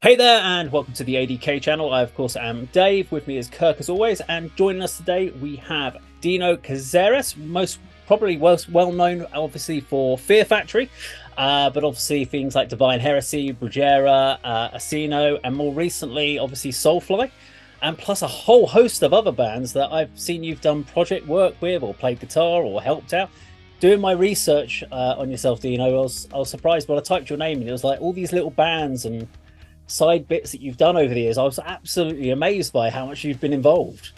Hey there, and welcome to the A.D.K channel. I, of course, am Dave. With me is Kirk, as always. And joining us today, we have Dino Cazeras, most probably well known, obviously, for Fear Factory, but obviously things like Divine Heresy, Bruguera, Asino, and more recently, obviously, Soulfly. And plus a whole host of other bands that I've seen you've done project work with, or played guitar, or helped out. Doing my research on yourself, Dino, I was surprised when I typed your name and it was like all these little bands and side bits that you've done over the years. I was absolutely amazed by how much you've been involved.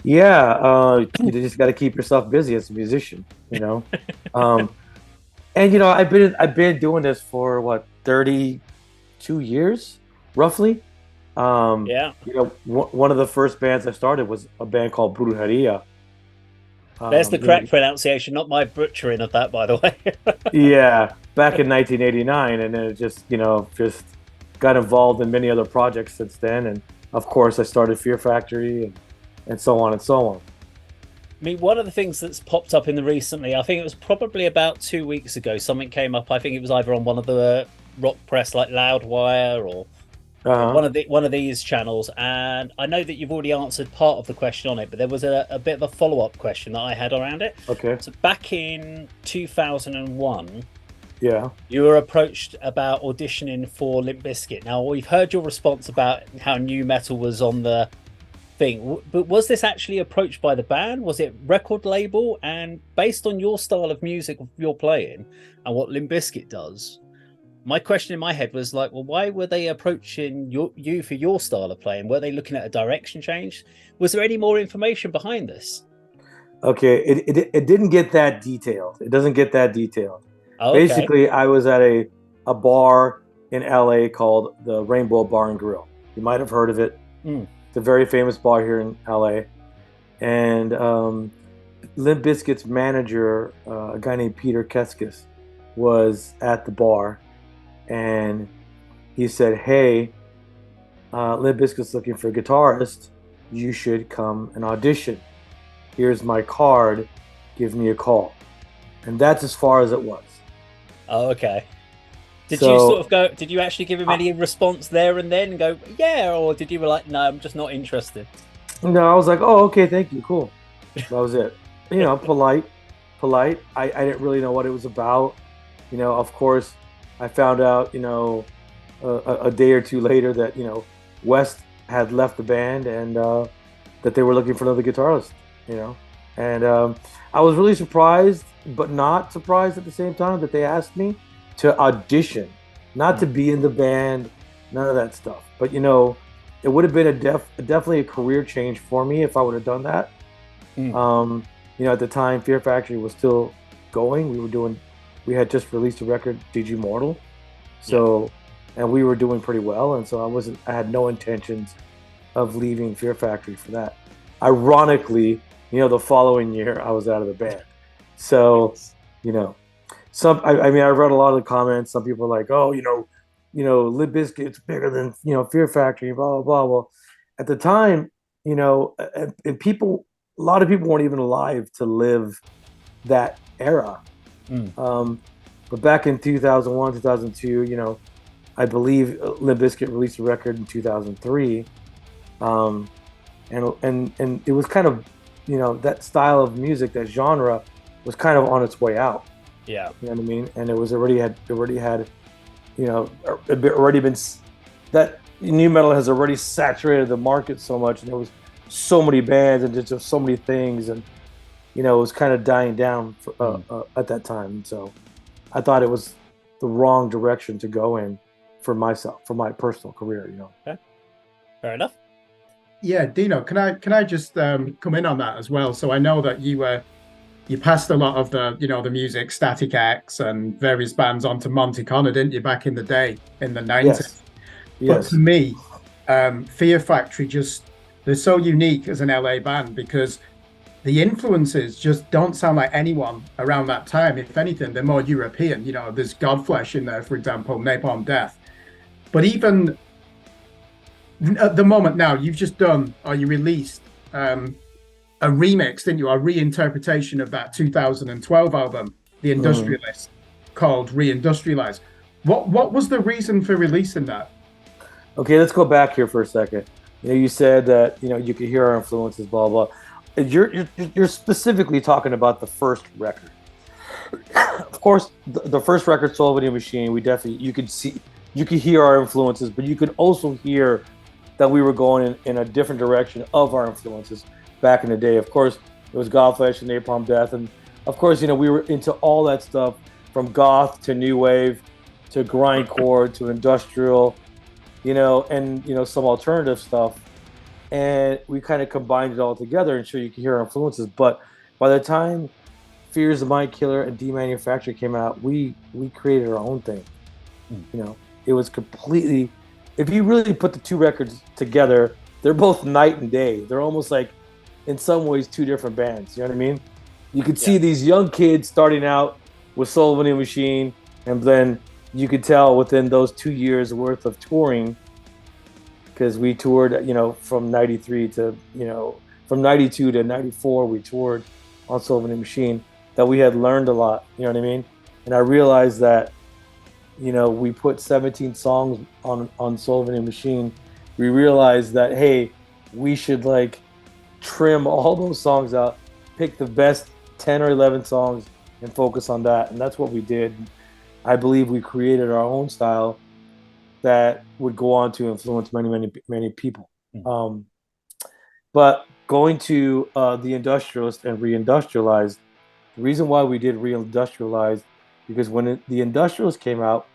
Yeah, you just got to keep yourself busy as a musician, you know. Um, and I've been doing this for what 32 years, roughly. Yeah, One of the first bands I started was a band called Brujeria. there's the You know, correct pronunciation, not my butchering of that, by the way. yeah, back in 1989, and then it just got involved in many other projects since then. And of course, I started Fear Factory and so on and so on. I mean, one of the things that's popped up in the recently, I think it was probably about 2 weeks ago, something came up. I think it was either on one of the rock press like Loudwire or Uh-huh. one of these channels, and I know that you've already answered part of the question on it, but there was a bit of a follow-up question that I had around it. Okay. So back in 2001, Yeah. you were approached about auditioning for Limp Bizkit. Now, we've heard your response about how new metal was on the thing, but was this actually approached by the band? Was it record label? And based on your style of music you're playing and what Limp Bizkit does, my question in my head was like, well, why were they approaching you for your style of playing? Were they looking at a direction change? Was there any more information behind this? Okay, it didn't get that detailed. It doesn't get that detailed. Oh, okay. Basically, I was at a bar in LA called the Rainbow Bar and Grill. You might have heard of it. Mm, It's a very famous bar here in LA. And Limp Bizkit's manager, a guy named Peter Keskis, was at the bar, and he said, "Hey, Limp Bizkit's looking for a guitarist. You should come and audition. Here's my card. Give me a call." And that's as far as it was. oh, okay. Did you sort So, of go? Did you actually give him I, any response there and then and go, yeah, or did you be like, no, I'm just not interested? I was like, "Oh, okay, thank you, cool." That was it. Polite, polite. I didn't really know what it was about. Of course, I found out, a day or two later that, West had left the band and that they were looking for another guitarist, you know. And I was really surprised, but not surprised at the same time that they asked me to audition, not to Mm, be in the band, none of that stuff. But, it would have been definitely a career change for me if I would have done that. mm, At the time, Fear Factory was still going. We had just released a record, DG Mortal. yeah. So, and we were doing pretty well. And so I had no intentions of leaving Fear Factory for that. Ironically, the following year I was out of the band. So, Yes. you know, I mean, I read a lot of the comments. Some people are like, oh, Limp Bizkit's bigger than, Fear Factory, blah, blah, blah. Well, at the time, and a lot of people weren't even alive to live that era. Mm, Um, but back in 2001, 2002, I believe Limp Bizkit released a record in 2003. Um, and it was kind of, that style of music, that genre was kind of on its way out. yeah. You know what I mean? And it already had, already been that new metal has already saturated the market so much, and there was so many bands and just so many things, and it was kind of dying down Mm, at that time. So I thought it was the wrong direction to go in for myself, for my personal career. okay. Fair enough. Yeah, Dino, can I just come in on that as well? So I know that you passed a lot of the music, Static X and various bands onto Monte Conner, didn't you, back in the day in the Yes, 90s? But to yes. me, Fear Factory they're so unique as an LA band because the influences just don't sound like anyone around that time. If anything, they're more European. There's Godflesh in there, for example, Napalm Death. But even at the moment now, you've just done or you released a remix, didn't you? A reinterpretation of that 2012 album, The Hmm. Industrialist, called Reindustrialize. What was the reason for releasing that? Okay, let's go back here for a second. You said that you could hear our influences, blah blah. You're specifically talking about the first record. Of course, the first record, Soul Video Machine, we definitely you could hear our influences, but you could also hear that we were going in a different direction of our influences back in the day. Of course, it was Godflesh and Napalm Death, and of course, we were into all that stuff from goth to new wave to grindcore to industrial, and some alternative stuff, and we kind of combined it all together and sure you can hear our influences. But by the time Fears the Mind Killer and Demanufacture came out, we created our own thing. It was completely. If you really put the two records together, they're both night and day. They're almost like, in some ways, two different bands. You know what I mean? You could see these young kids starting out with Soul Winning Machine, and then you could tell within those 2 years worth of touring, because we toured, from '93 to, from '92 to '94, we toured on Soul Winning Machine, that we had learned a lot. You know what I mean? And I realized that, we put 17 songs on Soul Winning Machine. We realized that, hey, we should trim all those songs out, pick the best 10 or 11 songs and focus on that. And that's what we did. I believe we created our own style that would go on to influence many, many, many people. But going to the industrialist and reindustrialized, the reason why we did reindustrialized, because when the industrialist came out,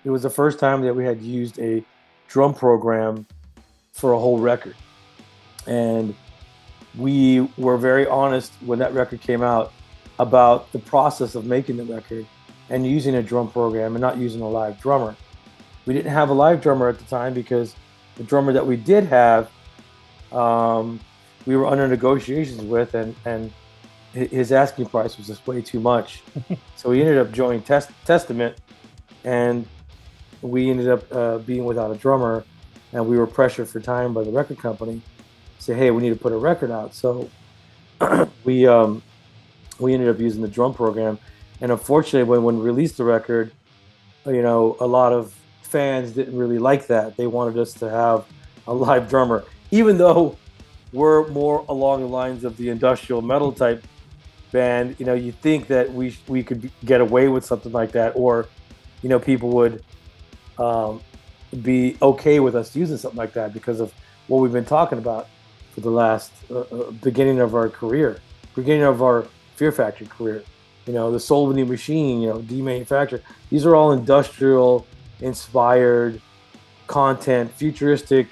it was the first time that we had used a drum program for a whole record. And we were very honest when that record came out about the process of making the record and using a drum program and not using a live drummer. We didn't have a live drummer at the time because the drummer that we did have, we were under negotiations with, and his asking price was just way too much. So we ended up joining Testament, and we ended up being without a drummer, and we were pressured for time by the record company. Say, hey, we need to put a record out. So we ended up using the drum program, and unfortunately, when we released the record, a lot of fans didn't really like that. They wanted us to have a live drummer, even though we're more along the lines of the industrial metal type band. You think that we could get away with something like that, or people would be okay with us using something like that because of what we've been talking about for the last beginning of our career, beginning of our Fear Factory career. The Soul Winning Machine, Demanufacture. These are all industrial inspired content, futuristic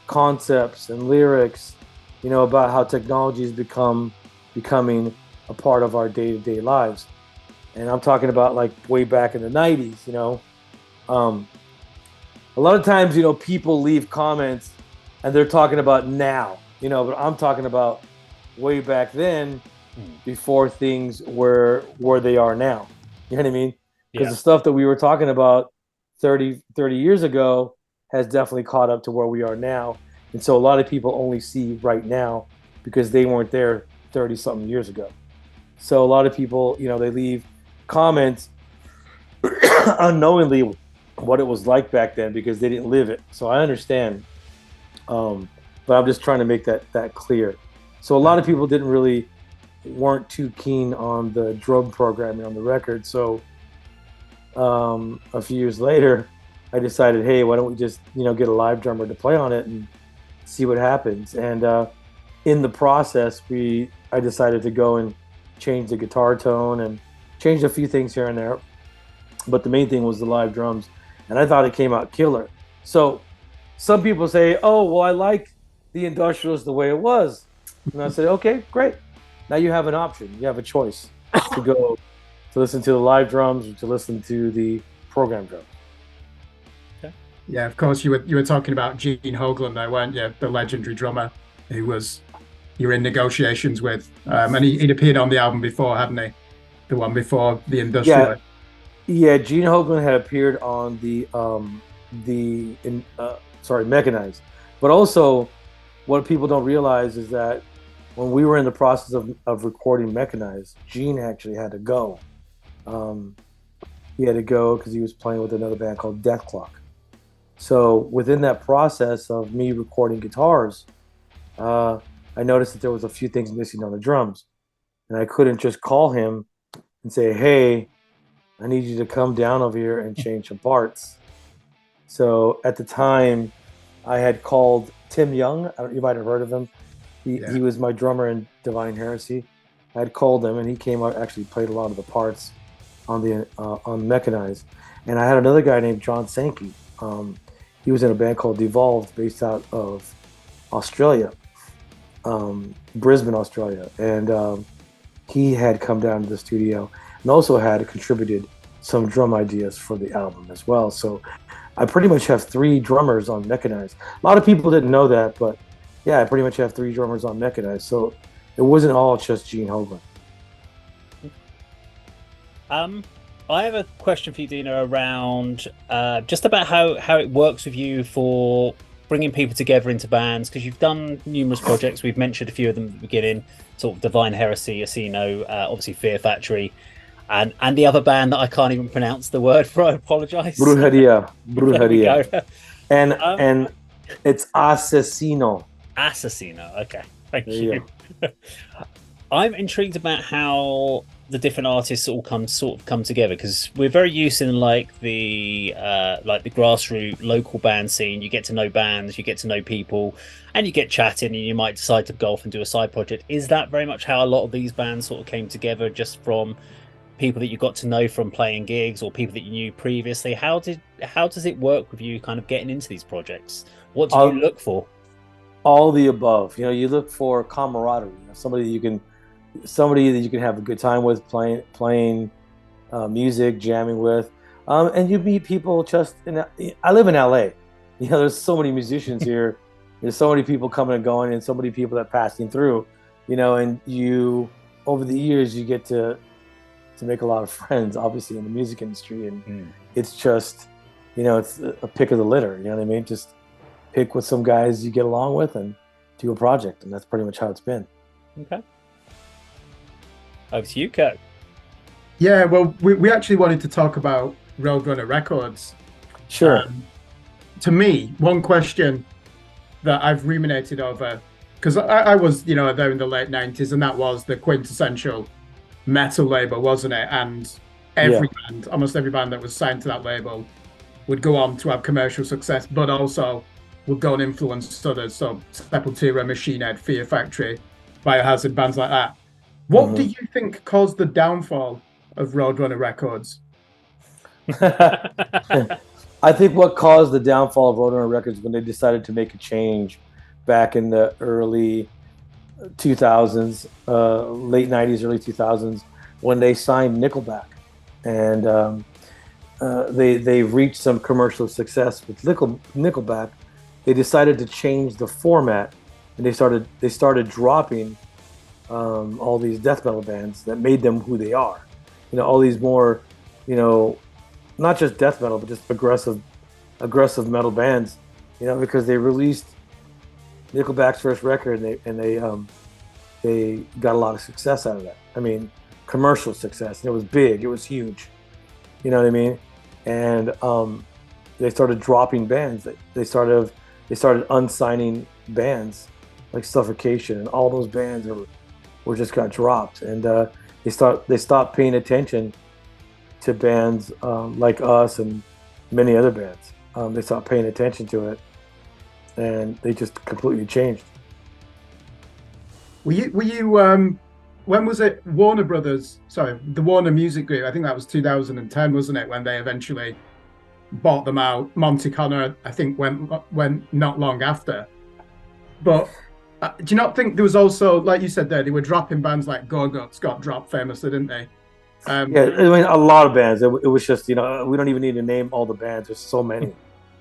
concepts and lyrics, about how technology is becoming a part of our day-to-day lives. And I'm talking about way back in the 90s. A lot of times, people leave comments and they're talking about now, but I'm talking about way back then, before things were where they are now. You know what I mean? Because the stuff that we were talking about 30 years ago has definitely caught up to where we are now. And so a lot of people only see right now because they weren't there 30 something years ago. So a lot of people, they leave comments unknowingly what it was like back then because they didn't live it. So I understand. But I'm just trying to make that clear. So a lot of people weren't too keen on the drum programming on the record. So a few years later, I decided, hey, why don't we just get a live drummer to play on it and see what happens. And in the process, I decided to go and change the guitar tone and changed a few things here and there, but the main thing was the live drums, and I thought it came out killer. So some people say, oh, well, I like the Industrialist the way it was. And I said, okay, great. Now you have an option. You have a choice to go to listen to the live drums or to listen to the program drums. Okay. Yeah, of course, you were talking about Gene Hoglan there, weren't you? The legendary drummer who you were in negotiations with. And he'd appeared on the album before, hadn't he? The one before the Industrialist. Yeah, Gene Hoglan had appeared on Mechanized. But also, what people don't realize is that when we were in the process of recording Mechanized, Gene actually had to go. He had to go because he was playing with another band called Death Clock. So within that process of me recording guitars, uh, I noticed that there was a few things missing on the drums, and I couldn't just call him and say, "Hey, I need you to come down over here and change some parts." So at the time, I had called Tim Young. You might have heard of him. He was my drummer in Divine Heresy. I had called him, and he came out, actually played a lot of the parts on Mechanized. And I had another guy named John Sankey. He was in a band called Devolved, based out of Australia, Brisbane, Australia, and he had come down to the studio and also had contributed some drum ideas for the album as well. So I pretty much have 3 drummers on Mechanized. A lot of people didn't know that, but yeah, I pretty much have 3 drummers on Mechanized. So it wasn't all just Gene Hoglan. I have a question for you, Dino, around just about how it works with you for bringing people together into bands, because you've done numerous projects. We've mentioned a few of them at the beginning, sort of Divine Heresy, Asino, obviously Fear Factory, and the other band that I can't even pronounce the word for. I apologize. Brujeria. There we go. And it's Asesino. Assassino. Okay, thank you. I'm intrigued about how the different artists all come together, because we're very used in like the grassroots local band scene. You get to know bands, you get to know people, and you get chatting, and you might decide to go off and do a side project. Is that very much how a lot of these bands sort of came together, just from people that you got to know from playing gigs or people that you knew previously? How does it work with you kind of getting into these projects? What do you look for? All the above. You look for camaraderie. Somebody that you can have a good time with, playing music, jamming with, and you meet people I live in LA. There's so many musicians here. There's so many people coming and going, and so many people that passing through. And you, over the years, you get to make a lot of friends, obviously, in the music industry, and it's just, it's a pick of the litter. You know what I mean? Just pick with some guys you get along with and do a project, and that's pretty much how it's been. Okay. Over to you, Kirk. Yeah, well, we actually wanted to talk about Roadrunner Records. Sure. To me, one question that I've ruminated over, because I was, there in the late 90s, and that was the quintessential metal label, wasn't it? And almost every band that was signed to that label would go on to have commercial success, but also would go and influence others. So Sepultura, Machine Head, Fear Factory, Biohazard, bands like that. What do you think caused the downfall of Roadrunner Records? I think what caused the downfall of Roadrunner Records when they decided to make a change back in the early 2000s, late 90s, early 2000s, when they signed Nickelback, and they reached some commercial success with Nickelback. They decided to change the format, and they started dropping all these death metal bands that made them who they are. All these more, not just death metal, but just aggressive metal bands. Because they released Nickelback's first record, and they got a lot of success out of that. I mean, commercial success. And it was big. It was huge. You know what I mean? And they started dropping bands. They started unsigning bands like Suffocation, and all those bands were just got dropped. And they stopped paying attention to bands like us and many other bands. They stopped paying attention to it, and they just completely changed. Were you when was it? Warner Brothers, sorry, the Warner Music Group, I think that was 2010, wasn't it, when they eventually bought them out? Monte Connor, I think, went not long after. But do you not think there was also, like you said there, they were dropping bands like Gorguts got dropped famously, didn't they? Yeah, I mean, a lot of bands. It was just, we don't even need to name all the bands. There's so many.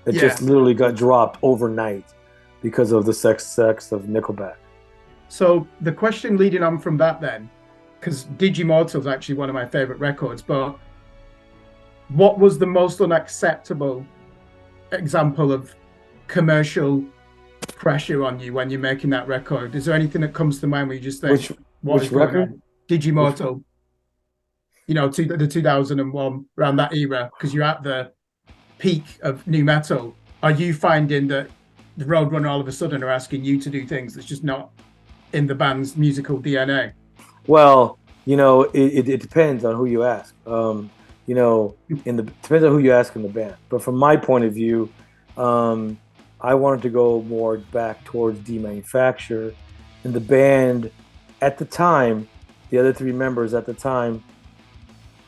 It just literally got dropped overnight because of the success of Nickelback. So the question leading on from that then, because Digimortal is actually one of my favorite records, but what was the most unacceptable example of commercial pressure on you when you're making that record? Is there anything that comes to mind where you just think, which record? Digimortal. The 2001, around that era, because you're at the peak of new metal. are you finding that the Roadrunner all of a sudden are asking you to do things that's just not in the band's musical DNA? Well, it depends on who you ask. Depends on who you ask in the band. But from my point of view, I wanted to go more back towards demanufacture, and the band at the time, the other three members at the time,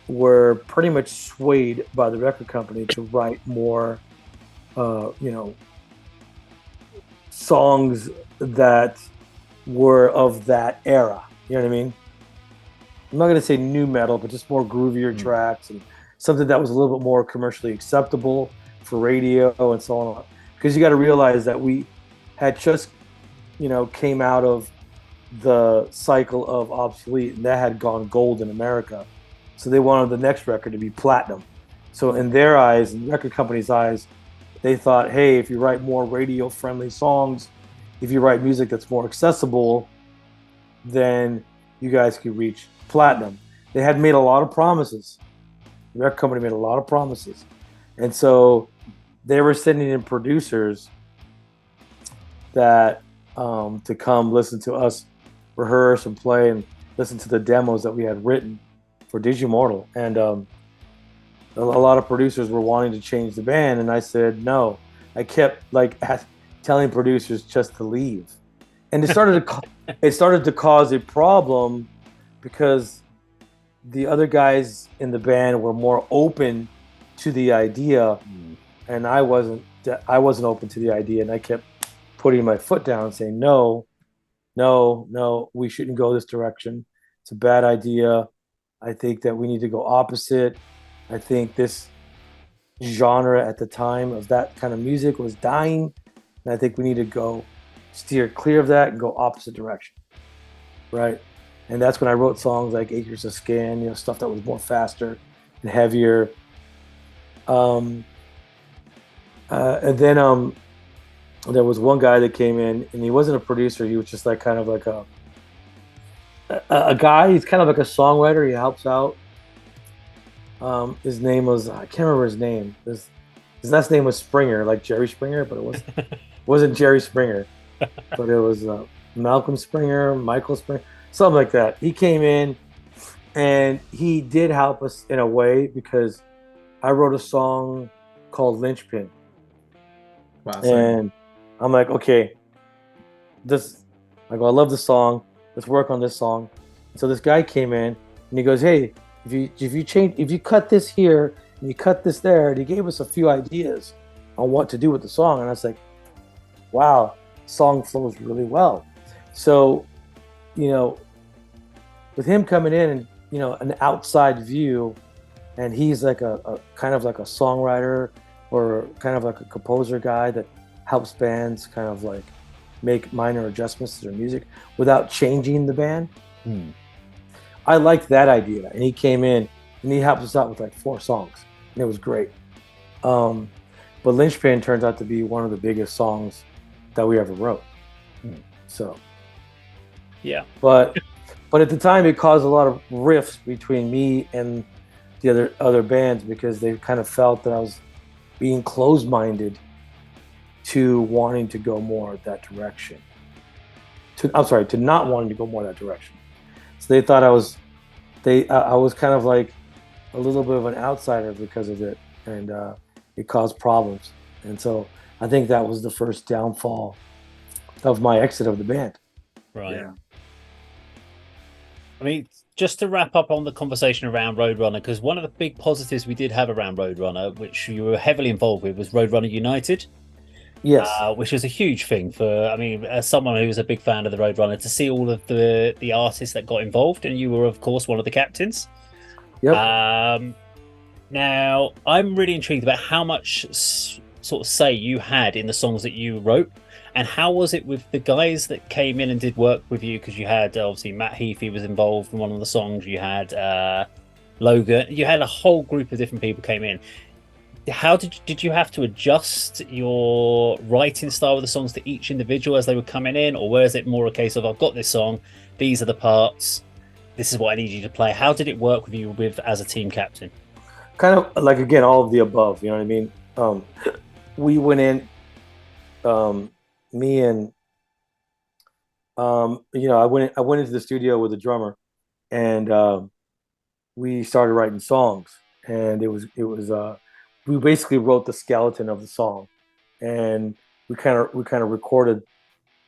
were pretty much swayed by the record company to write more, songs that were of that era. You know what I mean? I'm not going to say new metal, but just more groovier tracks and something that was a little bit more commercially acceptable for radio and so on. Because you got to realize that we had just, came out of the cycle of obsolete, and that had gone gold in America. So they wanted the next record to be platinum. So in their eyes, in the record company's eyes, they thought, hey, if you write more radio-friendly songs, if you write music that's more accessible, then you guys could reach platinum. They had made a lot of promises. The record company made a lot of promises. And so they were sending in producers that to come listen to us rehearse and play and listen to the demos that we had written for Digimortal. And a lot of producers were wanting to change the band, and I said no. I kept telling producers just to leave, and it started to cause a problem because the other guys in the band were more open to the idea, and I wasn't open to the idea, and I kept putting my foot down, saying no, we shouldn't go this direction. It's a bad idea. I think that we need to go opposite. I think this genre at the time of that kind of music was dying, and I think we need to go steer clear of that and go opposite direction, right? And that's when I wrote songs like Acres of Skin, stuff that was more faster and heavier. And then there was one guy that came in, and he wasn't a producer. He was just kind of like a guy. He's kind of like a songwriter. He helps out. His name was, I can't remember his name. His last name was Springer, like Jerry Springer, but wasn't Jerry Springer. But it was Malcolm Springer, Michael Springer, something like that. He came in, and he did help us in a way because I wrote a song called Lynchpin. Wow. And I'm like, okay, I love the song. Let's work on this song. So this guy came in, and he goes, hey, if you cut this here and you cut this there, and he gave us a few ideas on what to do with the song, and I was like, wow, song flows really well. So, with him coming in and an outside view, and he's like a kind of like a songwriter or kind of like a composer guy that helps bands kind of like make minor adjustments to their music without changing the band. I liked that idea, and he came in and he helped us out with like 4 songs, and it was great. But Lynchpin turns out to be one of the biggest songs that we ever wrote. So, yeah. But at the time, it caused a lot of rifts between me and the other bands because they kind of felt that I was being closed-minded to wanting to go more that direction. To not wanting to go more that direction. So they thought I was kind of like a little bit of an outsider because of it, and it caused problems. And so I think that was the first downfall of my exit of the band. Right. Yeah. I mean, just to wrap up on the conversation around Roadrunner, because one of the big positives we did have around Roadrunner, which you were heavily involved with, was Roadrunner United. Yes. Which was a huge thing as someone who was a big fan of the Roadrunner, to see all of the artists that got involved, and you were, of course, one of the captains. Yep. Now, I'm really intrigued about how much sort of say you had in the songs that you wrote, and how was it with the guys that came in and did work with you? Because you had, obviously, Matt Heafy was involved in one of the songs. You had Logan. You had a whole group of different people came in. How did you have to adjust your writing style of the songs to each individual as they were coming in, or was it more a case of, I've got this song, these are the parts, this is what I need you to play? How did it work with you as a team captain? Kind of like, again, all of the above, you know what I mean? we went in, me and I went into the studio with the drummer, and we started writing songs, and it was we basically wrote the skeleton of the song, and we kind of recorded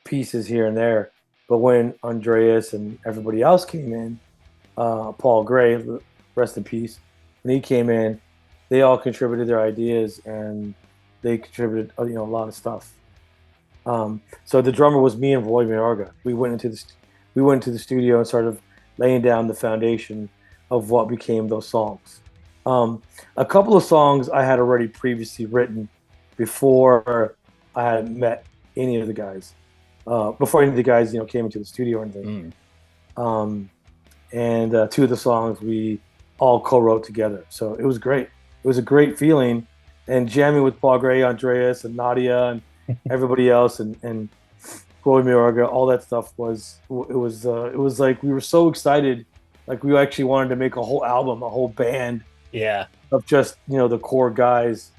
pieces here and there. But when Andreas and everybody else came in, Paul Gray, rest in peace, when he came in, they all contributed their ideas, and they contributed a lot of stuff. So the drummer was me and Roy Mayorga. We went into the studio and started laying down the foundation of what became those songs. A couple of songs I had already previously written before I had met any of the guys. Before any of the guys, came into the studio or anything. And two of the songs we all co-wrote together. So it was great. It was a great feeling, and jamming with Paul Gray, Andreas, and Nadia, and everybody else, and Roy Mayorga, all that stuff it was like we were so excited, like we actually wanted to make a whole album, a whole band, of just the core guys,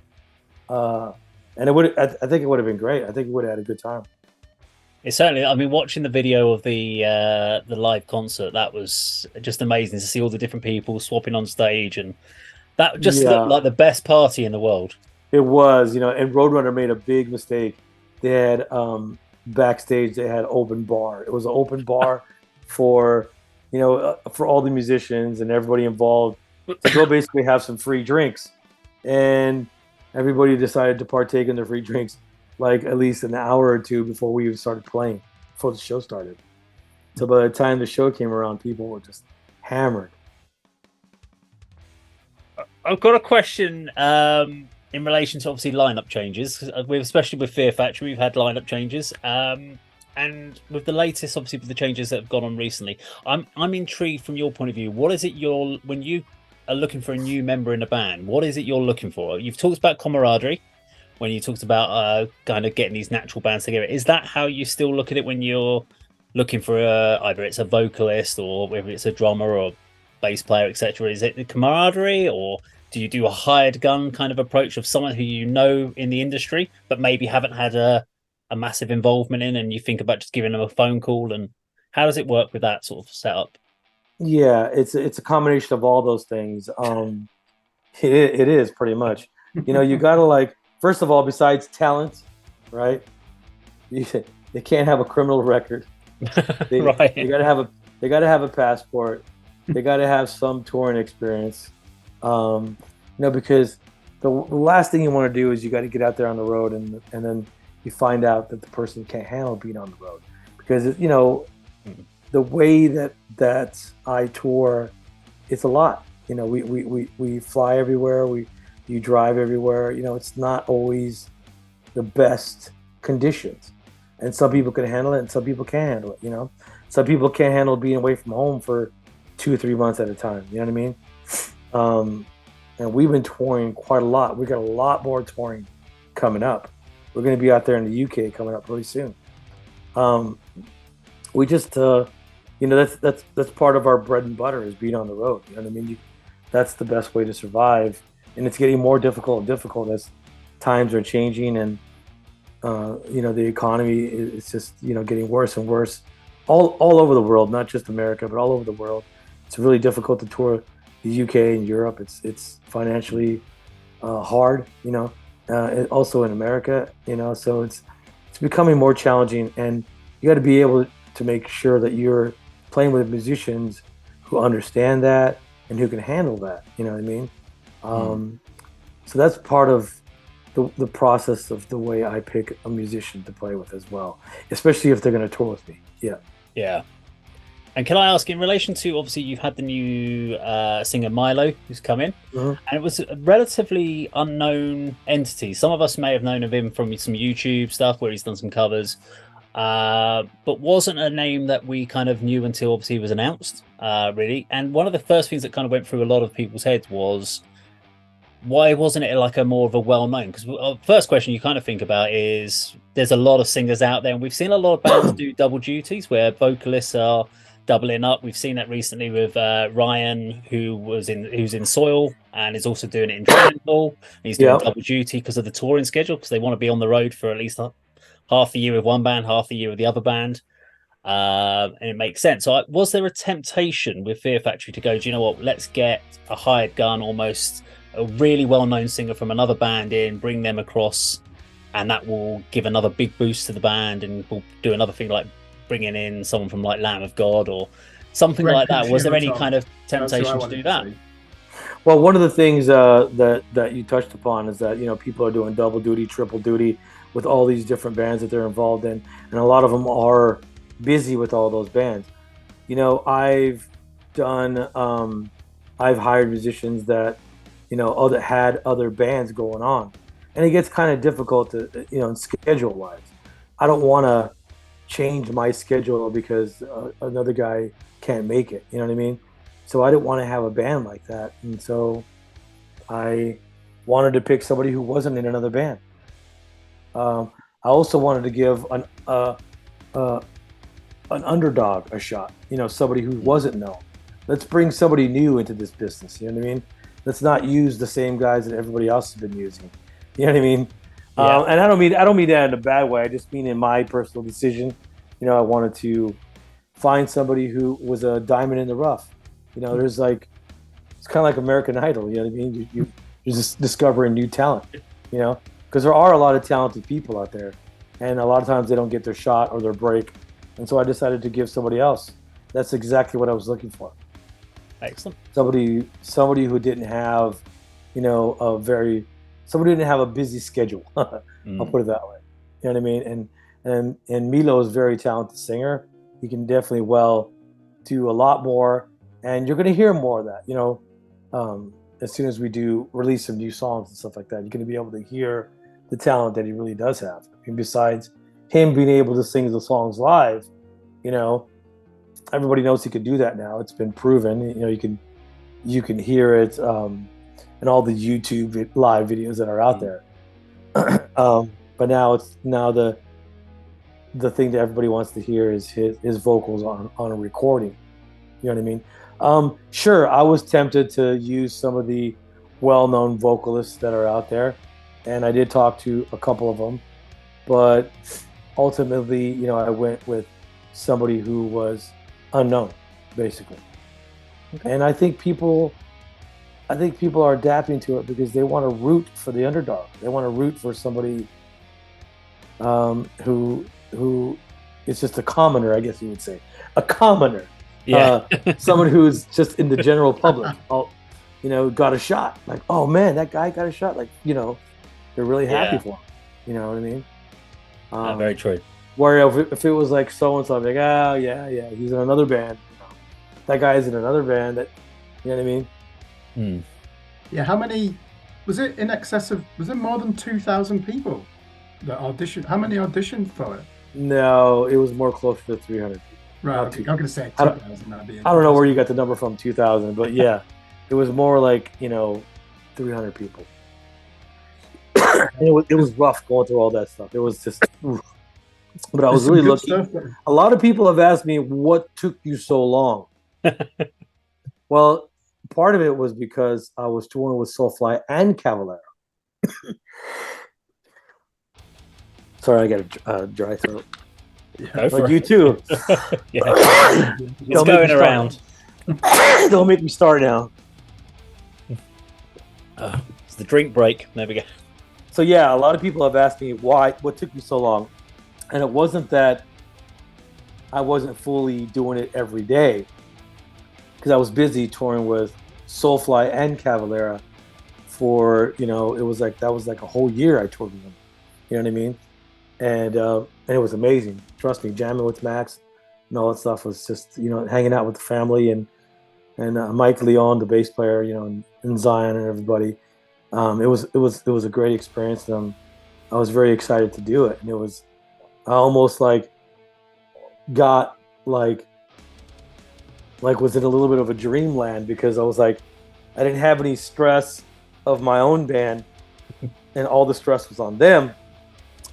and I think it would have been great. I think we would have had a good time. It certainly. I mean, watching the video of the live concert, that was just amazing to see all the different people swapping on stage, and that just looked like the best party in the world. It was, and Roadrunner made a big mistake. They had backstage, they had open bar. It was an open bar for all the musicians and everybody involved to go basically have some free drinks, and everybody decided to partake in their free drinks like at least an hour or two before we even started playing, before the show started. So by the time the show came around, people were just hammered. I've got a question in relation to obviously lineup changes. Especially with Fear Factory, we've had lineup changes, and with the latest, obviously with the changes that have gone on recently, I'm intrigued from your point of view. What is it when you are looking for a new member in a band? What is it you're looking for? You've talked about camaraderie when you talked about kind of getting these natural bands together. Is that how you still look at it when you're looking for either it's a vocalist or whether it's a drummer or bass player, etc.? Is it the camaraderie, or do you do a hired gun kind of approach of someone who you know in the industry but maybe haven't had a massive involvement in, and you think about just giving them a phone call? And how does it work with that sort of setup? Yeah, it's a combination of all those things. It is pretty much. You gotta first of all, besides talent, right? They can't have a criminal record. Right. They gotta have a passport. They gotta have some touring experience. Because the last thing you want to do is you got to get out there on the road, and then you find out that the person can't handle being on the road, because the way that I tour, it's a lot. We fly everywhere. You drive everywhere. It's not always the best conditions, and some people can handle it, and some people can't handle it. Some people can't handle being away from home for 2 or 3 months at a time. You know what I mean? And we've been touring quite a lot. We got a lot more touring coming up. We're going to be out there in the UK coming up really soon. We just, that's part of our bread and butter, is being on the road. You know what I mean? That's the best way to survive. And it's getting more difficult as times are changing, and the economy is just getting worse and worse all over the world, not just America, but all over the world. It's really difficult to tour the UK and Europe. It's financially hard, also in America, so it's becoming more challenging, and you got to be able to make sure that you're playing with musicians who understand that and who can handle that. You know what I mean? So that's part of the process of the way I pick a musician to play with as well, especially if they're going to tour with me. Yeah. And can I ask, in relation to, obviously you've had the new singer Milo who's come in, and it was a relatively unknown entity. Some of us may have known of him from some YouTube stuff where he's done some covers, but wasn't a name that we kind of knew until obviously he was announced, really. And one of the first things that kind of went through a lot of people's heads was, why wasn't it like a more of a well-known? Because first question you kind of think about is, there's a lot of singers out there, and we've seen a lot of bands do double duties where vocalists are doubling up. We've seen that recently with Ryan, who's in Soil and is also doing it in Training Ball. He's doing double duty because of the touring schedule, because they want to be on the road for at least half the year with one band, half the year with the other band. And it makes sense. So, was there a temptation with Fear Factory to go, do you know what? Let's get a hired gun, almost a really well-known singer from another band in, bring them across, and that will give another big boost to the band, and we'll do another thing like bringing in someone from like Lamb of God or something like that. Was there any kind of temptation to do that? Well, one of the things that you touched upon is that, you know, people are doing double duty, triple duty with all these different bands that they're involved in, and a lot of them are busy with all those bands. You know, I've hired musicians that, you know, had other bands going on, and it gets kind of difficult to, you know, schedule wise. I don't want to change my schedule because another guy can't make it. You know what I mean? So I didn't want to have a band like that, and so I wanted to pick somebody who wasn't in another band. I also wanted to give an underdog a shot, you know, somebody who wasn't known. Let's bring somebody new into this business. You know what I mean? Let's not use the same guys that everybody else has been using. You know what I mean? Yeah. And I don't mean that in a bad way. I just mean in my personal decision. You know, I wanted to find somebody who was a diamond in the rough. You know, there's like, it's kind of like American Idol. You know what I mean? You're just discovering new talent. You know, because there are a lot of talented people out there, and a lot of times they don't get their shot or their break. And so I decided to give somebody else. That's exactly what I was looking for. Excellent. Somebody who didn't have, you know, somebody who didn't have a busy schedule. I'll put it that way. You know what I mean? And Milo is a very talented singer. He can definitely do a lot more, and you're going to hear more of that. You know, as soon as we release some new songs and stuff like that, you're going to be able to hear the talent that he really does have. I mean, besides him being able to sing the songs live, you know, everybody knows he could do that now. It's been proven. You know, you can hear it in all the YouTube live videos that are out there. But now the thing that everybody wants to hear is his vocals on a recording. You know what I mean? Sure, I was tempted to use some of the well-known vocalists that are out there, and I did talk to a couple of them, but ultimately, you know, I went with somebody who was unknown, basically. Okay. And I think people are adapting to it because they want to root for the underdog. They want to root for somebody who is just a commoner, I guess you would say, a commoner. Yeah. Someone who's just in the general public, you know, got a shot. Like, oh man, that guy got a shot. Like, you know, they're really happy for him. You know what I mean? Very true. Where if it was like so-and-so, I'm like, oh, yeah, he's in another band. You know, that guy's in another band. That, you know what I mean? Yeah, how many, was it more than 2,000 people that auditioned? How many auditioned for it? No, it was more closer to 300 people. Right, okay. I'm going to say 2,000. I don't know where you got the number from, 2,000, but yeah, it was more like, you know, 300 people. And it was rough going through all that stuff. It was just, but I was really looking. A lot of people have asked me, what took you so long? Well, part of it was because I was touring with Soulfly and Cavalera. Sorry, I got a dry throat. Go for you too. Yeah. It's going around. Don't make me start now. It's the drink break. There we go. So yeah, a lot of people have asked me what took me so long, and it wasn't that I wasn't fully doing it every day, because I was busy touring with Soulfly and Cavalera for, you know, that was like a whole year I toured with them. You know what I mean? And it was amazing. Trust me, jamming with Max and all that stuff was just, you know, hanging out with the family and Mike Leon, the bass player, you know, and Zion and everybody. It was a great experience. I was very excited to do it, and I almost got was in a little bit of a dreamland, because I was like, I didn't have any stress of my own band, and all the stress was on them.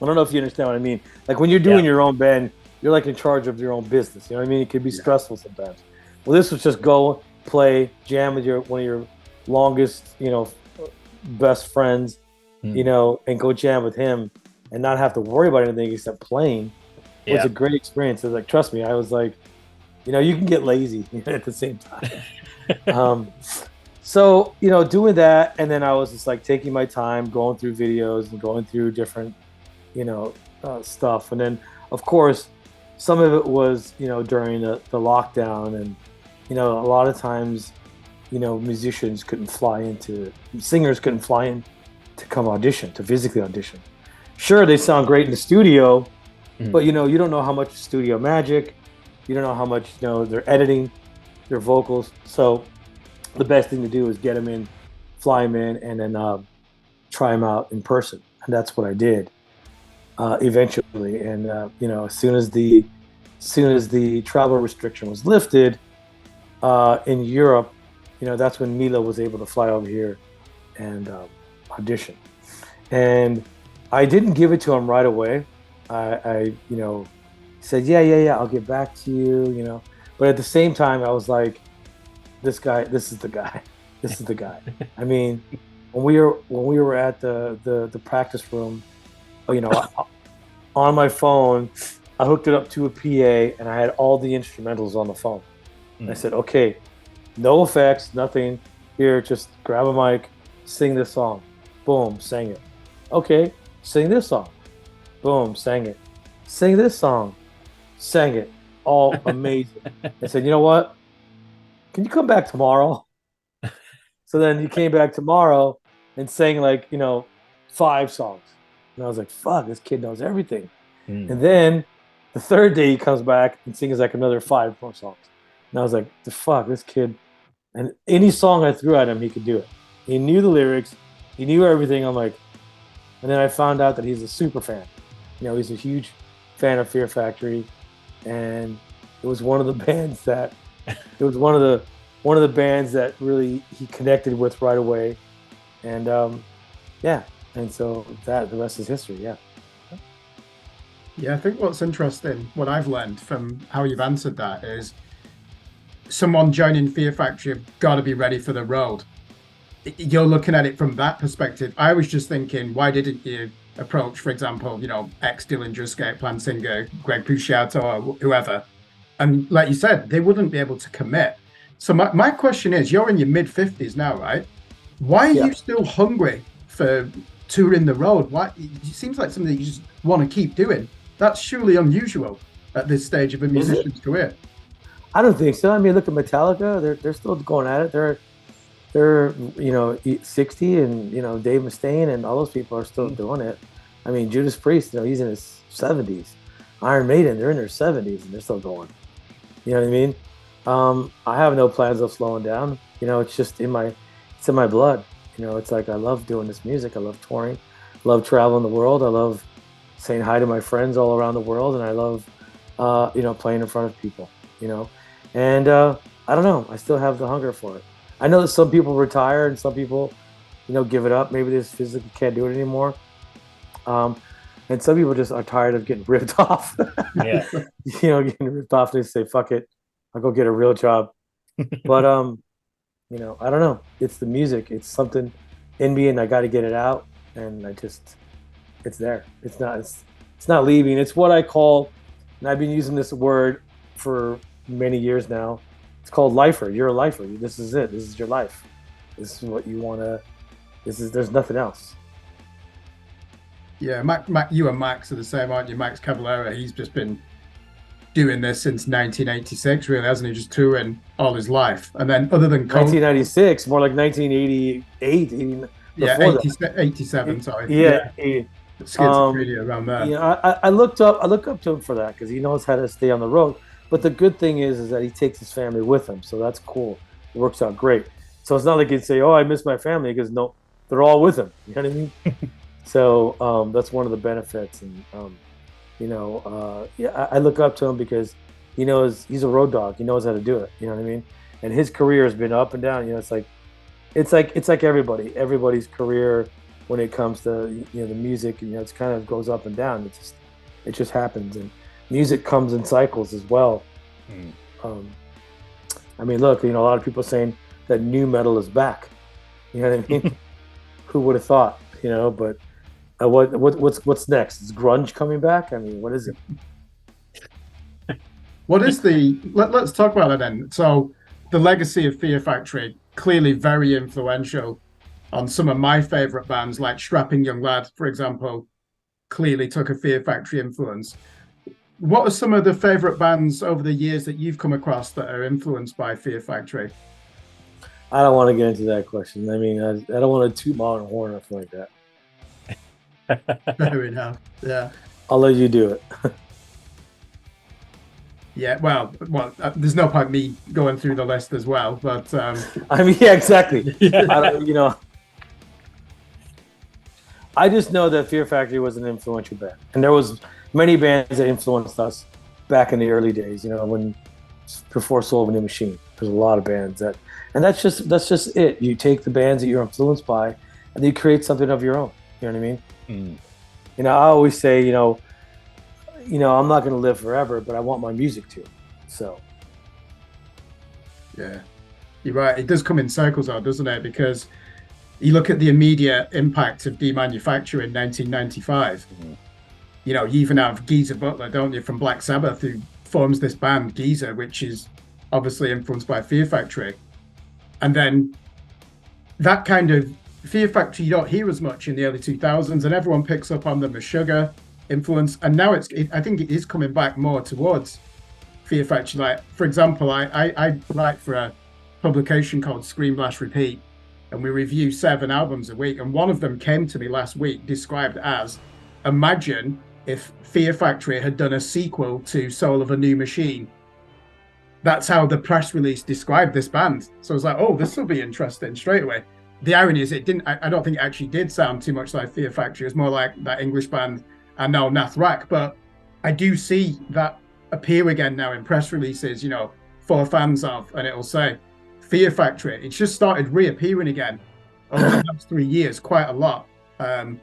I don't know if you understand what I mean. Like when you're doing your own band, you're like in charge of your own business. You know what I mean? It could be stressful sometimes. Well, this was just go play, jam with one of your longest, best friends, and go jam with him and not have to worry about anything except playing. Was a great experience. Like, trust me, I was like, you can get lazy at the same time. So, doing that, and then I was just like taking my time, going through videos and going through different, stuff. And then, of course, some of it was, during the lockdown, and, a lot of times, singers couldn't fly in to come audition, to physically audition. Sure, they sound great in the studio, but, you don't know how much studio magic, you don't know how much, they're editing their vocals. So the best thing to do is get them in, fly them in, and then try them out in person. And that's what I did eventually. And, as soon as the travel restriction was lifted in Europe, that's when Milo was able to fly over here and audition. And I didn't give it to him right away. I said, yeah, I'll get back to you, But at the same time, I was like, this is the guy. I mean, when we were at the practice room, on my phone, I hooked it up to a PA and I had all the instrumentals on the phone. I said, okay, no effects, nothing. Here, just grab a mic, sing this song. Boom, sang it. Okay, sing this song. Boom, sang it. Sing this song. Sang it. All amazing. I said, you know what? Can you come back tomorrow? So then he came back tomorrow and sang 5 songs. And I was like, fuck, this kid knows everything. And then the third day he comes back and sings another 5 more songs. And I was like, the fuck, this kid. And any song I threw at him, he could do it. He knew the lyrics. He knew everything. I'm like, and then I found out that he's a super fan. He's a huge fan of Fear Factory. And it was one of the bands that really he connected with right away. And and so the rest is history. Yeah, I think what's interesting, what I've learned from how you've answered that is someone joining Fear Factory have got to be ready for the road. You're looking at it from that perspective. I was just thinking, why didn't you approach, for example, ex-Dillinger Escape Plan singer Greg Puciato or whoever? And like you said, they wouldn't be able to commit. So my question is, you're in your mid-50s now, right? Why are you still hungry for touring the road? Why? It seems like something that you just want to keep doing. That's surely unusual at this stage of a musician's career. I don't think so. I mean, look at Metallica; they're still going at it. They're 60, and Dave Mustaine and all those people are still doing it. I mean, Judas Priest, he's in his 70s. Iron Maiden, they're in their 70s and they're still going. You know what I mean? I have no plans of slowing down. It's just in my blood. It's like I love doing this music. I love touring, love traveling the world. I love saying hi to my friends all around the world, and I love playing in front of people. And I don't know. I still have the hunger for it. I know that some people retire and some people, give it up. Maybe they just physically can't do it anymore. And some people just are tired of getting ripped off. Yeah. Getting ripped off. They say, fuck it, I'll go get a real job. But, I don't know. It's the music. It's something in me and I got to get it out. And it's there. It's not leaving. It's what I call, and I've been using this word for many years now. It's called lifer. You're a lifer. This is it. This is your life. This is what you want to, there's nothing else. Yeah, you and Max are the same, aren't you? Max Cavalera, he's just been doing this since 1986, really, hasn't he? Just touring all his life. And then other than 1996, more like 1988. Yeah, 87, sorry. Yeah. Schizophrenia around there. Yeah, I looked up to him for that because he knows how to stay on the road. But the good thing is that he takes his family with him, so that's cool. It works out great. So it's not like he'd say, "Oh, I miss my family," because no, they're all with him. You know what I mean? So that's one of the benefits, and I look up to him because he knows he's a road dog. He knows how to do it. You know what I mean? And his career has been up and down. It's like everybody's career when it comes to the music. It kind of goes up and down. It just happens. And music comes in cycles as well. I mean, look, a lot of people saying that new metal is back. You know what I mean? Who would have thought? But what's next? Is grunge coming back? I mean, what is it? What is let's talk about it then. So the legacy of Fear Factory, clearly very influential on some of my favorite bands, like Strapping Young Lad, for example, clearly took a Fear Factory influence. What are some of the favorite bands over the years that you've come across that are influenced by Fear Factory? I don't want to get into that question. I mean, I don't want to toot my own horn or anything like that. Fair enough. Yeah. I'll let you do it. Yeah, well, there's no point me going through the list as well, but I mean, yeah, exactly. I just know that Fear Factory was an influential band, and there was many bands that influenced us back in the early days. Before Soul of a New Machine, there's a lot of bands and that's just it. You take the bands that you're influenced by, and you create something of your own. You know what I mean? I always say, I'm not going to live forever, but I want my music to. So, yeah, you're right. It does come in cycles, though, doesn't it? Because you look at the immediate impact of demanufacture in 1995. You even have Geezer Butler, don't you, from Black Sabbath, who forms this band, Geezer, which is obviously influenced by Fear Factory. And then that kind of Fear Factory you don't hear as much in the early 2000s, and everyone picks up on the Meshuggah influence. And now I think it is coming back more towards Fear Factory. Like, for example, I write for a publication called Scream Blast Repeat, and we review 7 albums a week. And one of them came to me last week described as, imagine if Fear Factory had done a sequel to Soul of a New Machine. That's how the press release described this band. So I was like, oh, this will be interesting straight away. The irony is I don't think it actually did sound too much like Fear Factory. It's more like that English band, and now Nathrak. But I do see that appear again now in press releases, for fans of, and it'll say Fear Factory. It's just started reappearing again over the last 3 years, quite a lot.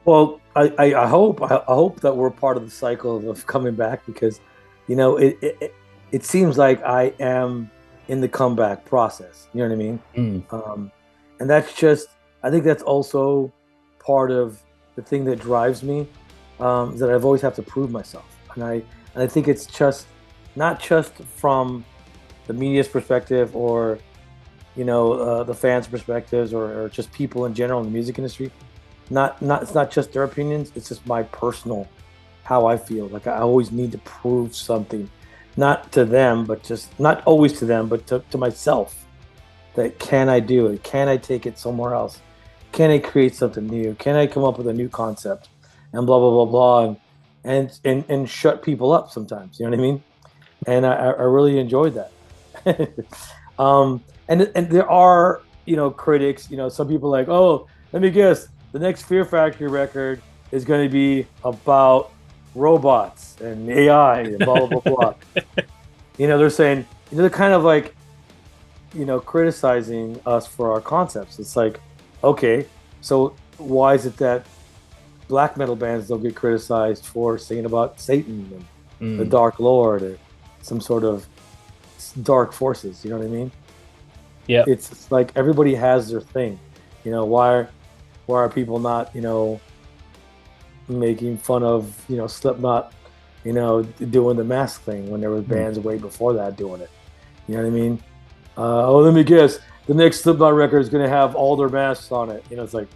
Well, I hope that we're part of the cycle of coming back, because, it seems like I am in the comeback process. You know what I mean? And that's just, I think that's also part of the thing that drives me, is that I've always have to prove myself. And I think it's just not just from the media's perspective or, the fans' perspectives or just people in general in the music industry. It's not just their opinions. It's just my personal, how I feel. Like I always need to prove something, not to them, but just not always to them, but to myself. That can I do it? Can I take it somewhere else? Can I create something new? Can I come up with a new concept? And blah blah blah blah, and shut people up sometimes. You know what I mean? And I really enjoyed that. And there are critics. Some people are like, oh, let me guess. The next Fear Factory record is going to be about robots and AI and blah, blah, blah, blah. They're saying, they're kind of like, criticizing us for our concepts. It's like, okay, so why is it that black metal bands don't get criticized for singing about Satan and the Dark Lord or some sort of dark forces? You know what I mean? Yeah. It's like everybody has their thing. Why are people not, making fun of, Slipknot, doing the mask thing when there was bands way before that doing it? You know what I mean? Let me guess. The next Slipknot record is going to have all their masks on it. It's like,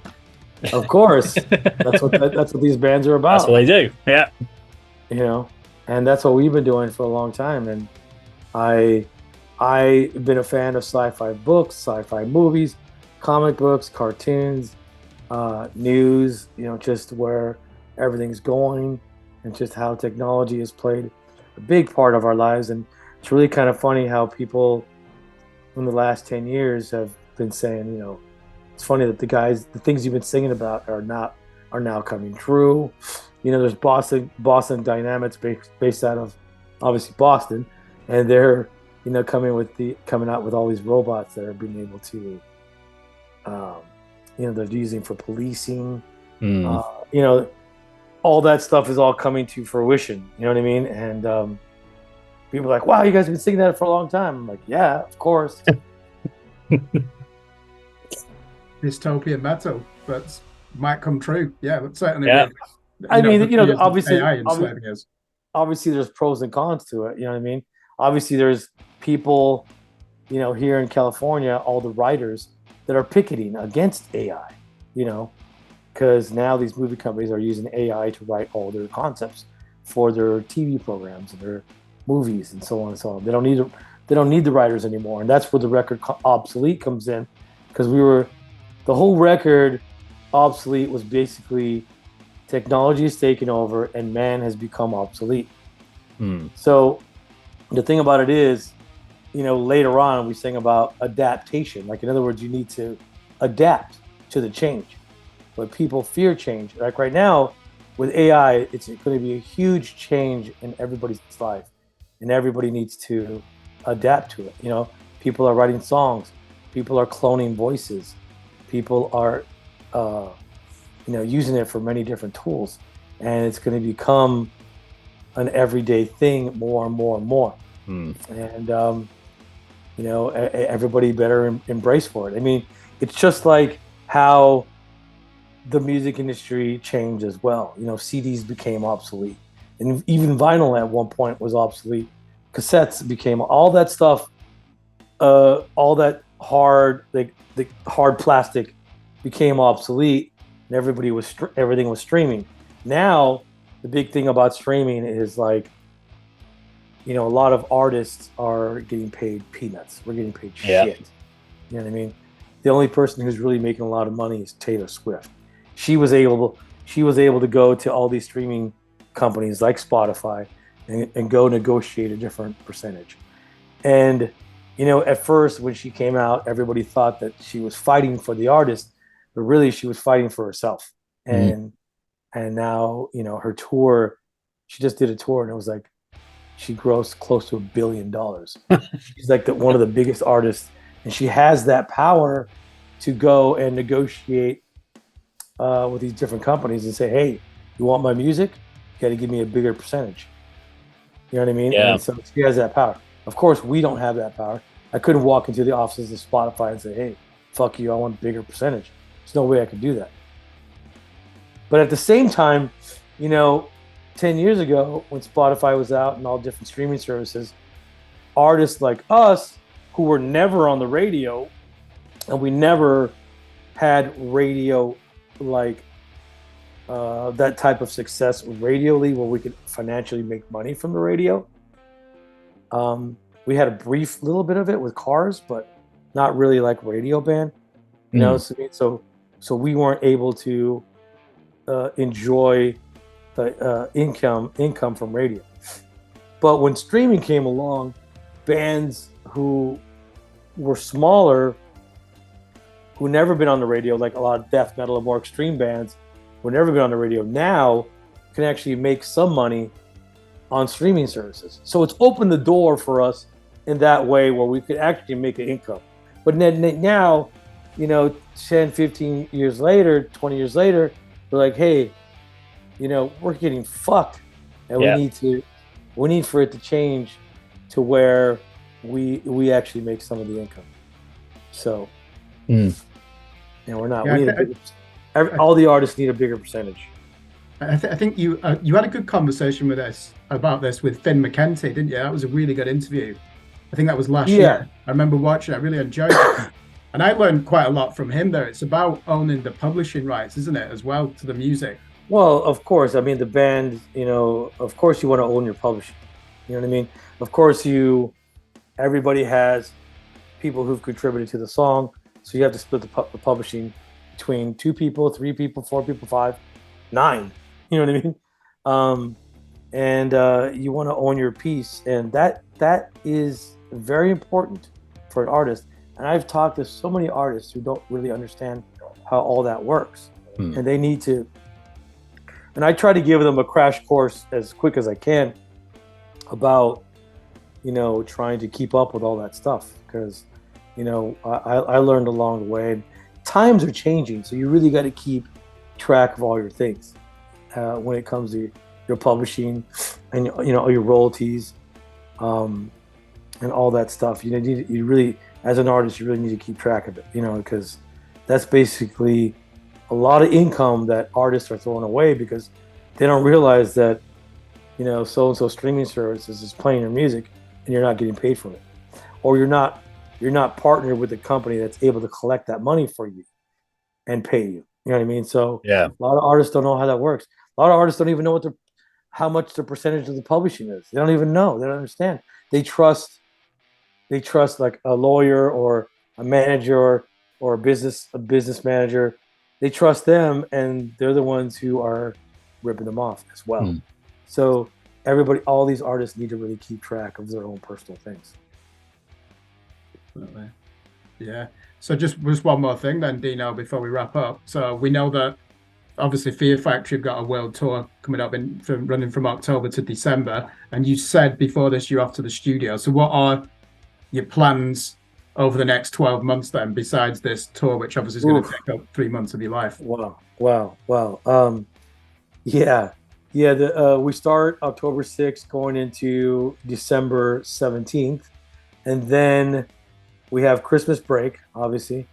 of course. that's what these bands are about. That's what they do. Yeah. And that's what we've been doing for a long time. And I've been a fan of sci-fi books, sci-fi movies, comic books, cartoons, news, just where everything's going and just how technology has played a big part of our lives. And it's really kind of funny how people in the last 10 years have been saying, it's funny that the things you've been singing about are now coming true. There's Boston Dynamics based out of obviously Boston, and they're coming out with all these robots that are being able to they're using for policing. all that stuff is all coming to fruition. You know what I mean? And people are like, wow, you guys have been singing that for a long time. I'm like, yeah, of course. Dystopian metal, but might come true. Yeah, but certainly Yeah. with, I mean, the you know, fears of obviously, AI enslaving us. obviously there's pros and cons to it. You know what I mean? Obviously, there's people, you know, here in California, all the writers that are picketing against AI, you know, because now these movie companies are using AI to write all their concepts for their TV programs and their movies and so on and so on. They don't need the writers anymore, and that's where the record obsolete comes in, because the whole record obsolete was basically technology is taking over and man has become obsolete. So the thing about it is, you know, later on we sing about adaptation. Like, in other words, you need to adapt to the change. But people fear change. Like right now with AI, it's going to be a huge change in everybody's life, and everybody needs to adapt to it. You know, people are writing songs, people are cloning voices, people are, you know, using it for many different tools, and it's going to become an everyday thing more and more and more. And you know, everybody better embrace for it. I mean, it's just like how the music industry changed as well. You know, CDs became obsolete, and even vinyl at one point was obsolete. Cassettes became all that stuff. All that hard, like the hard plastic, became obsolete, and everything was streaming. Now, the big thing about streaming is, like, you know, a lot of artists are getting paid peanuts. We're getting paid shit. You know what I mean? The only person who's really making a lot of money is Taylor Swift. She was able to go to all these streaming companies like Spotify and go negotiate a different percentage. And, you know, at first when she came out, everybody thought that she was fighting for the artist, but really she was fighting for herself. And now, you know, her tour, she just did a tour, and it was like she grossed close to $1 billion. She's like one of the biggest artists, and she has that power to go and negotiate with these different companies and say, hey, you want my music? You got to give me a bigger percentage. You know what I mean? Yeah. And so she has that power. Of course, we don't have that power. I couldn't walk into the offices of Spotify and say, hey, fuck you, I want a bigger percentage. There's no way I could do that. But at the same time, you know, 10 years ago, when Spotify was out and all different streaming services, artists like us, who were never on the radio, and we never had radio like that type of success radially where we could financially make money from the radio. We had a brief little bit of it with Cars, but not really like radio band. You know, so we weren't able to enjoy the income from radio. But when streaming came along, bands who were smaller, who never been on the radio, like a lot of death metal and more extreme bands, who never been on the radio, now can actually make some money on streaming services. So it's opened the door for us in that way where we could actually make an income. But now, you know, 10, 15 years later, 20 years later, we're like, hey, you know, we're getting fucked, and we need for it to change to where we actually make some of the income. So, you know, we're not. All the artists need a bigger percentage. I think you had a good conversation with us about this with Finn McKenty, didn't you? That was a really good interview. I think that was last year. I remember watching it. I really enjoyed it. And I learned quite a lot from him there. It's about owning the publishing rights, isn't it, as well, to the music? Well, of course. I mean, the band, you know, of course you want to own your publishing. You know what I mean? Of course everybody has people who've contributed to the song. So you have to split the publishing between 2 people, 3 people, 4 people, 5, 9. You know what I mean? And you want to own your piece. And that is very important for an artist. And I've talked to so many artists who don't really understand how all that works. And they need to. And I try to give them a crash course as quick as I can about, you know, trying to keep up with all that stuff. Because, you know, I learned along the way. And times are changing, so you really got to keep track of all your things. when it comes to your publishing and your royalties, and all that stuff. You really, as an artist, you really need to keep track of it. Because that's basically a lot of income that artists are throwing away because they don't realize that so-and-so streaming services is playing your music and you're not getting paid for it, or you're not partnered with a company that's able to collect that money for you and pay you. You know what I mean? So Yeah, a lot of artists don't know how that works. A lot of artists don't even know how much the percentage of the publishing is. They don't even know. They don't understand. They trust like a lawyer or a manager or a business manager. They trust them, and they're the ones who are ripping them off as well. So all these artists need to really keep track of their own personal things. Definitely. Yeah. So just one more thing then, Dino, before we wrap up. So we know that obviously Fear Factory have got a world tour coming up running from October to December. And you said before this you're off to the studio. So what are your plans over the next 12 months then, besides this tour, which obviously is going to take up 3 months of your life? Wow. Yeah. We start October 6th going into December 17th. And then we have Christmas break, obviously.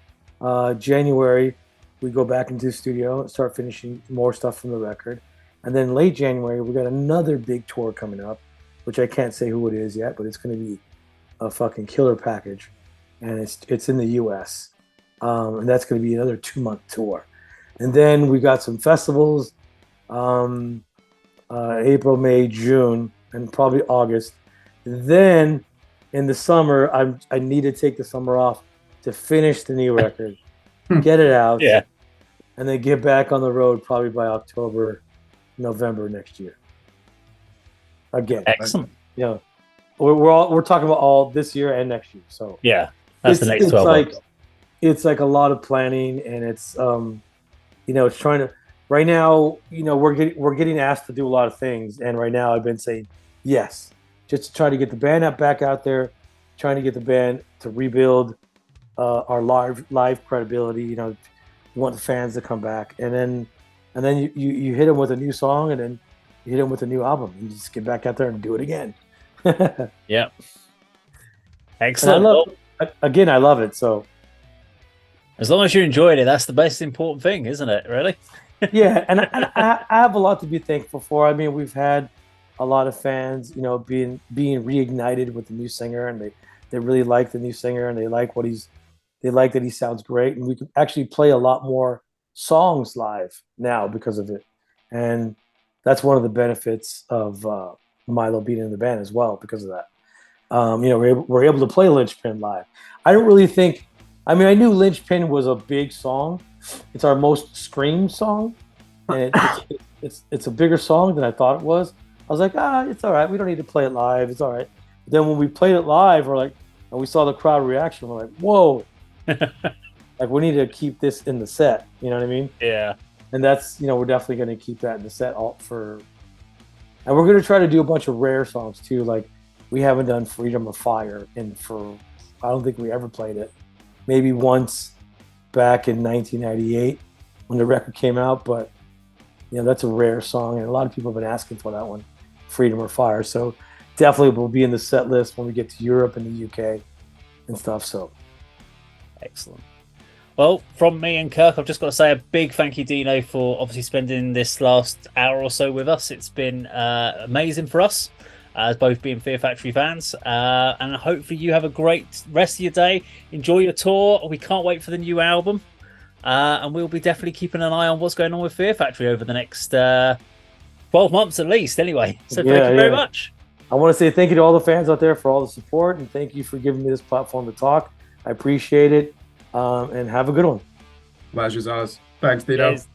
January, we go back into the studio and start finishing more stuff from the record. And then late January, we got another big tour coming up, which I can't say who it is yet, but it's going to be a fucking killer package. And it's in the US. And that's going to be another 2-month tour. And then we got some festivals, April, May, June, and probably August. And then in the summer, I need to take the summer off to finish the new record, get it out, and then get back on the road probably by October, November next year. Again, excellent. We're talking about all this year and next year. So that's the next 12 months. It's like a lot of planning, and it's it's trying to. Right now, we're getting asked to do a lot of things, and right now I've been saying yes, just to try to get the band back out there, trying to get the band to rebuild our live credibility. We want the fans to come back, and then you hit them with a new song, and then you hit them with a new album. You just get back out there and do it again. Yeah, excellent. I love it. So as long as you enjoyed it, that's the most important thing, isn't it? Really? Yeah, and I have a lot to be thankful for. I mean, we've had a lot of fans, being reignited with the new singer, and they really like the new singer, and they like that he sounds great, and we can actually play a lot more songs live now because of it, and that's one of the benefits of Milo being in the band as well because of that. We're able to play Lynchpin live. I don't really think. I mean, I knew Lynchpin was a big song. It's our most streamed song, and it's a bigger song than I thought it was. I was like, it's all right. We don't need to play it live. It's all right. But then when we played it live, and we saw the crowd reaction, we're like, whoa, like we need to keep this in the set. You know what I mean? Yeah. And that's we're definitely going to keep that in the set and we're going to try to do a bunch of rare songs too. Like we haven't done Freedom or Fire, I don't think we ever played it. Maybe once back in 1998 when the record came out, but that's a rare song, and a lot of people have been asking for that one, Freedom or Fire. So definitely will be in the set list when we get to Europe and the UK and stuff. So excellent. Well, from me and Kirk, I've just got to say a big thank you, Dino, for obviously spending this last hour or so with us. It's been amazing for us, as both being Fear Factory fans, and hopefully you have a great rest of your day. Enjoy your tour. We can't wait for the new album, and we'll be definitely keeping an eye on what's going on with Fear Factory over the next 12 months at least anyway. So thank you very much. I want to say thank you to all the fans out there for all the support, and thank you for giving me this platform to talk. I appreciate it, and have a good one. Pleasure's ours. Thanks, Dino. Cheers.